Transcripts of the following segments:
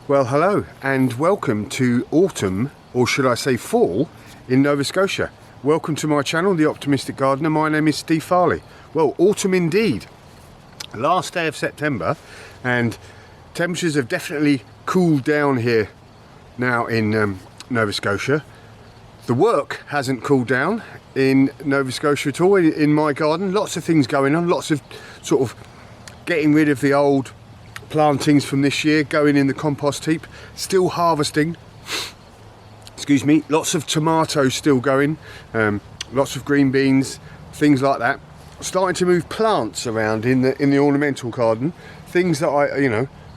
Well, hello and welcome to autumn, or should I say fall, in Nova Scotia. Welcome to my channel, The Optimistic Gardener. My name is Steve Farley. Well, autumn indeed. Last day of September, and temperatures have definitely cooled down here now in Nova Scotia. The work hasn't cooled down in Nova Scotia at all in my garden. Lots of things going on, lots of sort of getting rid of the old plantings from this year, going in the compost heap, still harvesting, excuse me, lots of tomatoes still going, lots of green beans, things like that. Starting to move plants around in the ornamental garden, things that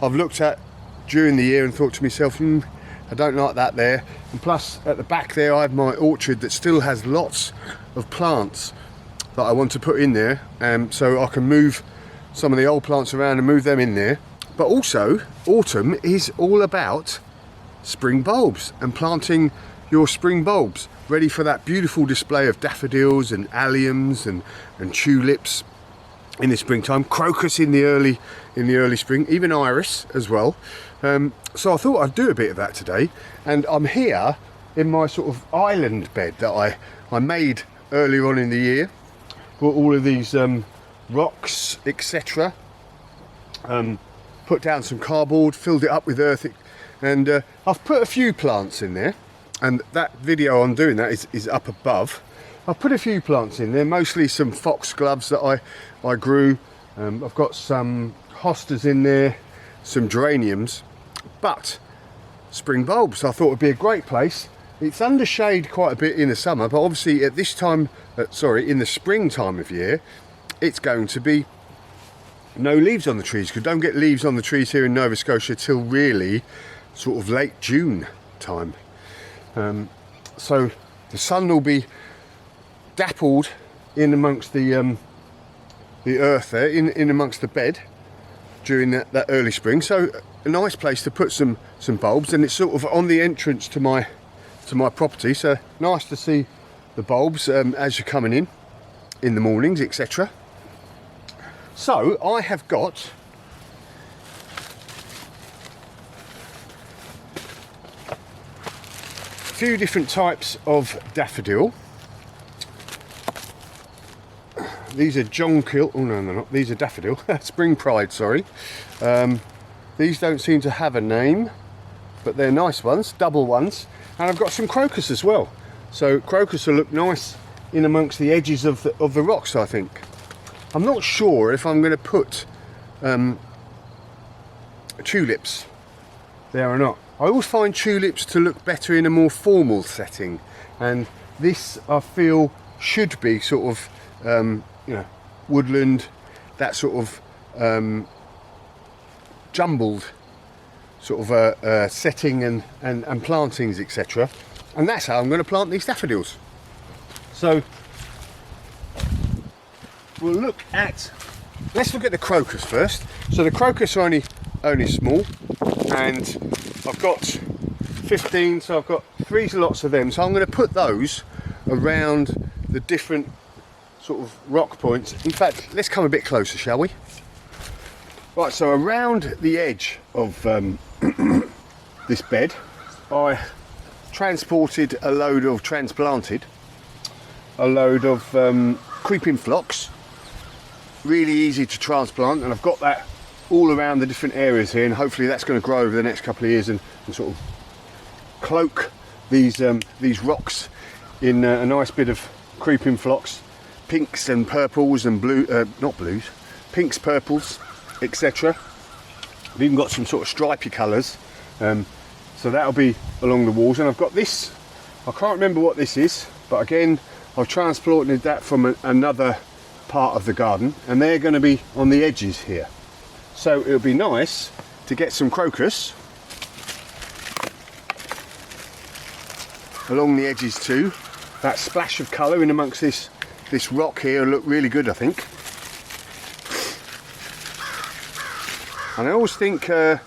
I've looked at during the year and thought to myself, I don't like that there. And plus at the back there I have my orchard that still has lots of plants that I want to put in there, so I can move some of the old plants around and move them in there. But also, autumn is all about spring bulbs and planting your spring bulbs ready for that beautiful display of daffodils and alliums and tulips in the springtime, crocus in the early spring, even iris as well. So I thought I'd do a bit of that today, and I'm here in my sort of island bed that I made earlier on in the year. Got all of these rocks, etc. Put down some cardboard, filled it up with earth, and I've put a few plants in there, and that video on doing that is up above. I've put a few plants in there, mostly some foxgloves that I grew. I've got some hostas in there, some geraniums, but spring bulbs I thought would be a great place. It's under shade quite a bit in the summer, but obviously at this time, in the spring time of year, it's going to be no leaves on the trees, because don't get leaves on the trees here in Nova Scotia till really sort of late June time. So the sun will be dappled in amongst the earth there, in amongst the bed during that early spring. So a nice place to put some bulbs, and it's sort of on the entrance to my property, so nice to see the bulbs as you're coming in the mornings, etc. So I have got a few different types of daffodil. These are jonquil, oh no, they're not, these are daffodil, spring pride, sorry. These don't seem to have a name, but they're nice ones, double ones. And I've got some crocus as well. So crocus will look nice in amongst the edges of the rocks, I think. I'm not sure if I'm going to put tulips there or not. I always find tulips to look better in a more formal setting, and this I feel should be sort of woodland, that sort of jumbled sort of setting and plantings, etc. And that's how I'm going to plant these daffodils. So let's look at the crocus first. So the crocus are only small, and I've got 15, so I've got 3 lots of them. So I'm going to put those around the different sort of rock points. In fact, let's come a bit closer, shall we? Right, so around the edge of this bed, I transplanted a load of creeping phlox. Really easy to transplant, and I've got that all around the different areas here, and hopefully that's going to grow over the next couple of years and sort of cloak these rocks in a nice bit of creeping phlox, pinks and purples and pinks, purples, etc. I've even got some sort of stripy colours, so that'll be along the walls. And I've got this, I can't remember what this is, but again I've transplanted that from another part of the garden, and they're going to be on the edges here. So it'll be nice to get some crocus along the edges too. That splash of colour in amongst this rock here will look really good, I think. And I always think they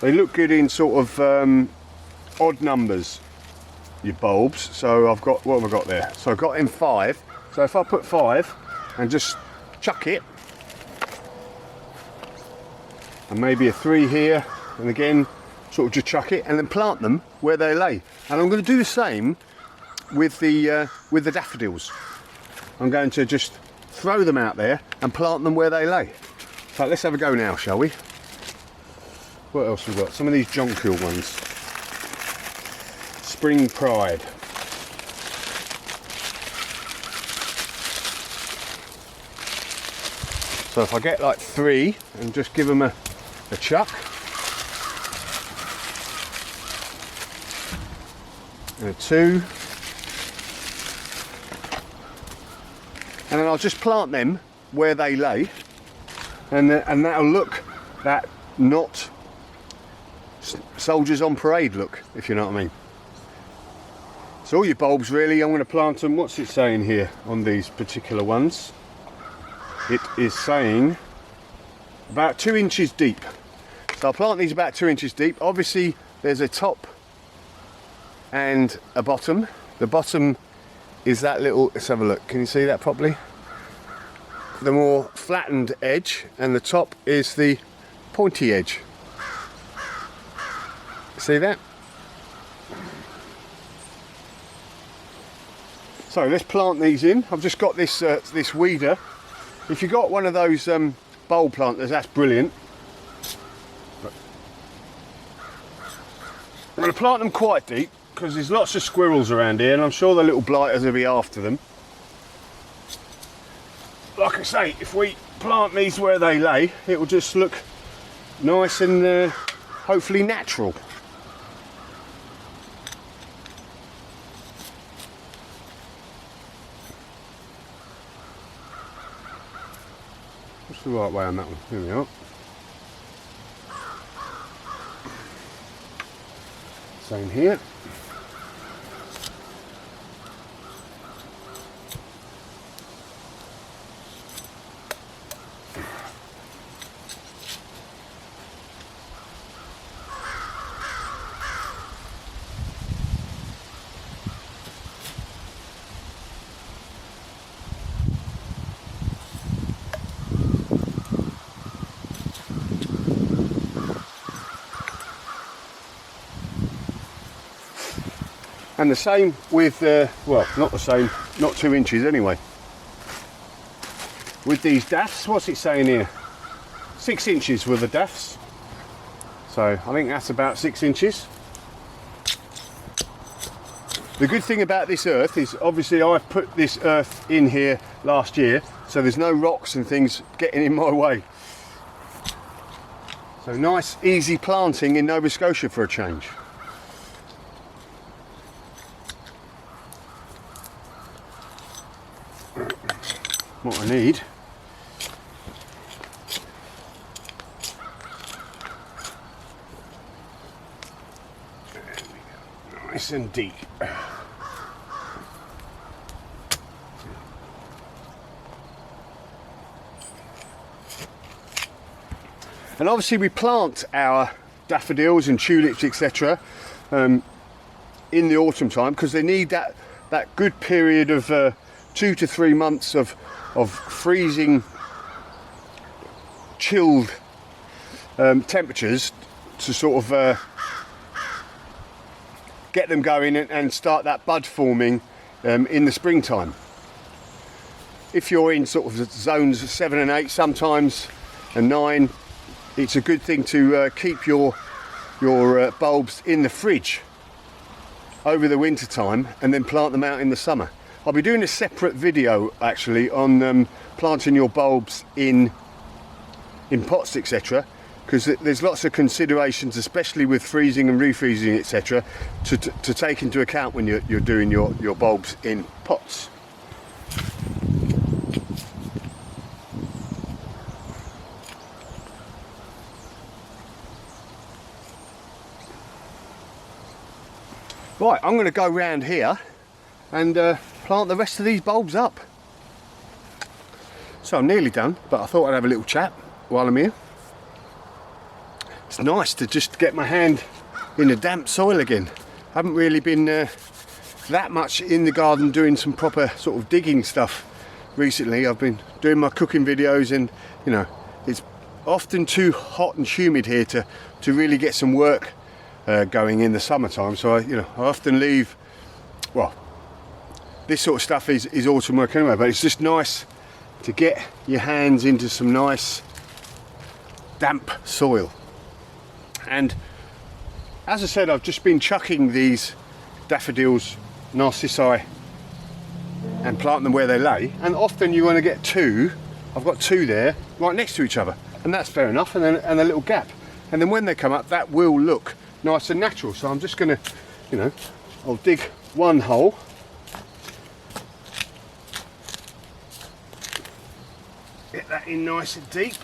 look good in sort of odd numbers, your bulbs. So I've got, what have I got there? So I've got in 5. So if I put 5 and just chuck it, and maybe a 3 here, and again sort of just chuck it and then plant them where they lay. And I'm going to do the same with the daffodils. I'm going to just throw them out there and plant them where they lay. So let's have a go now, shall we? What else we've got? Some of these jonquil ones. Spring Pride. So if I get like 3 and just give them a chuck. And a 2. And then I'll just plant them where they lay. And that'll look that not soldiers on parade look, if you know what I mean. So all your bulbs really, I'm going to plant them, what's it saying here on these particular ones? It is saying about 2 inches deep. So I'll plant these about 2 inches deep. Obviously there's a top and a bottom. The bottom is that little, let's have a look, can you see that properly? The more flattened edge, and the top is the pointy edge. See that? So let's plant these in. I've just got this this weeder. If you've got one of those bulb planters, that's brilliant. I'm going to plant them quite deep because there's lots of squirrels around here, and I'm sure the little blighters will be after them. Like I say, if we plant these where they lay, it will just look nice and hopefully natural. What's the right way on that one? Here we are. Same here. And the same with, well, not the same, not 2 inches anyway. With these daffs, what's it saying here? 6 inches with the daffs. So I think that's about 6 inches. The good thing about this earth is obviously I've put this earth in here last year, so there's no rocks and things getting in my way. So nice, easy planting in Nova Scotia for a change. What I need nice and deep. And obviously we plant our daffodils and tulips, etc. In the autumn time because they need that good period of 2 to 3 months of freezing, chilled temperatures to sort of get them going and start that bud forming in the springtime. If you're in sort of zones 7 and 8 sometimes and 9, it's a good thing to keep your bulbs in the fridge over the winter time and then plant them out in the summer. I'll be doing a separate video actually on planting your bulbs in pots, etc. because there's lots of considerations, especially with freezing and refreezing, etc. to take into account when you're doing your bulbs in pots. Right, I'm going to go round here and plant the rest of these bulbs up. So I'm nearly done, but I thought I'd have a little chat while I'm here. It's nice to just get my hand in the damp soil again. I haven't really been that much in the garden doing some proper sort of digging stuff recently. I've been doing my cooking videos and, you know, it's often too hot and humid here to really get some work going in the summertime. So I often leave, well, this sort of stuff is autumn work anyway, but it's just nice to get your hands into some nice damp soil. And as I said, I've just been chucking these daffodils, narcissi, and planting them where they lay, and often you want to get two. I've got two there right next to each other, and that's fair enough, and then a little gap, and then when they come up that will look nice and natural. So I'm just going to, I'll dig one hole, get that in nice and deep,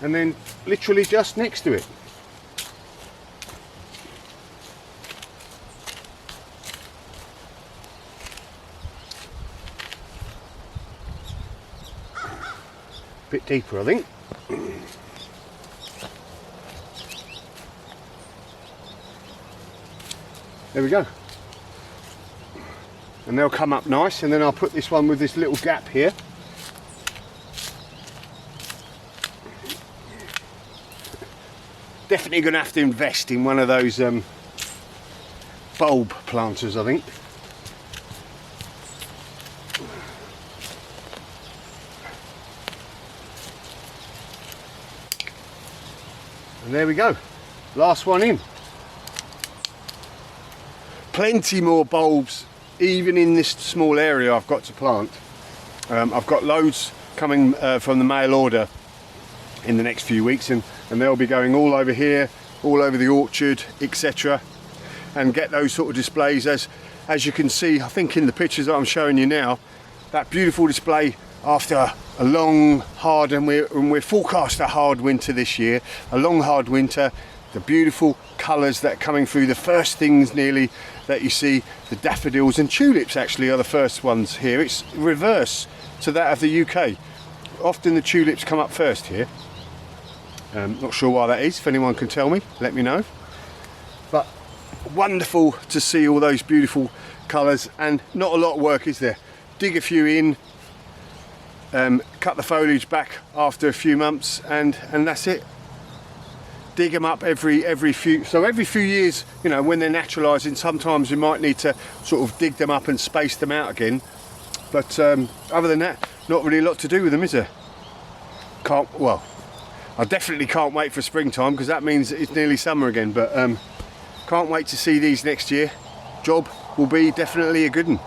and then literally just next to it. Bit deeper, I think. There we go. And they'll come up nice, and then I'll put this one with this little gap here. Definitely going to have to invest in one of those bulb planters, I think. And there we go, last one in. Plenty more bulbs, even in this small area I've got to plant. I've got loads coming from the mail order in the next few weeks, and they'll be going all over here, all over the orchard, etc. And get those sort of displays, as you can see, I think in the pictures that I'm showing you now, that beautiful display after a long, hard, and we're forecast a hard winter this year, a long, hard winter. The beautiful colours that are coming through, the first things nearly that you see, the daffodils and tulips actually are the first ones here. It's reverse to that of the UK. Often the tulips come up first here. Not sure why that is. If anyone can tell me, let me know. But wonderful to see all those beautiful colours, and not a lot of work, is there? Dig a few in, cut the foliage back after a few months, and that's it. Dig them up every few years, when they're naturalising. Sometimes we might need to sort of dig them up and space them out again, but other than that, not really a lot to do with them, is there? I definitely can't wait for springtime, because that means it's nearly summer again, but can't wait to see these next year. Job will be definitely a good one.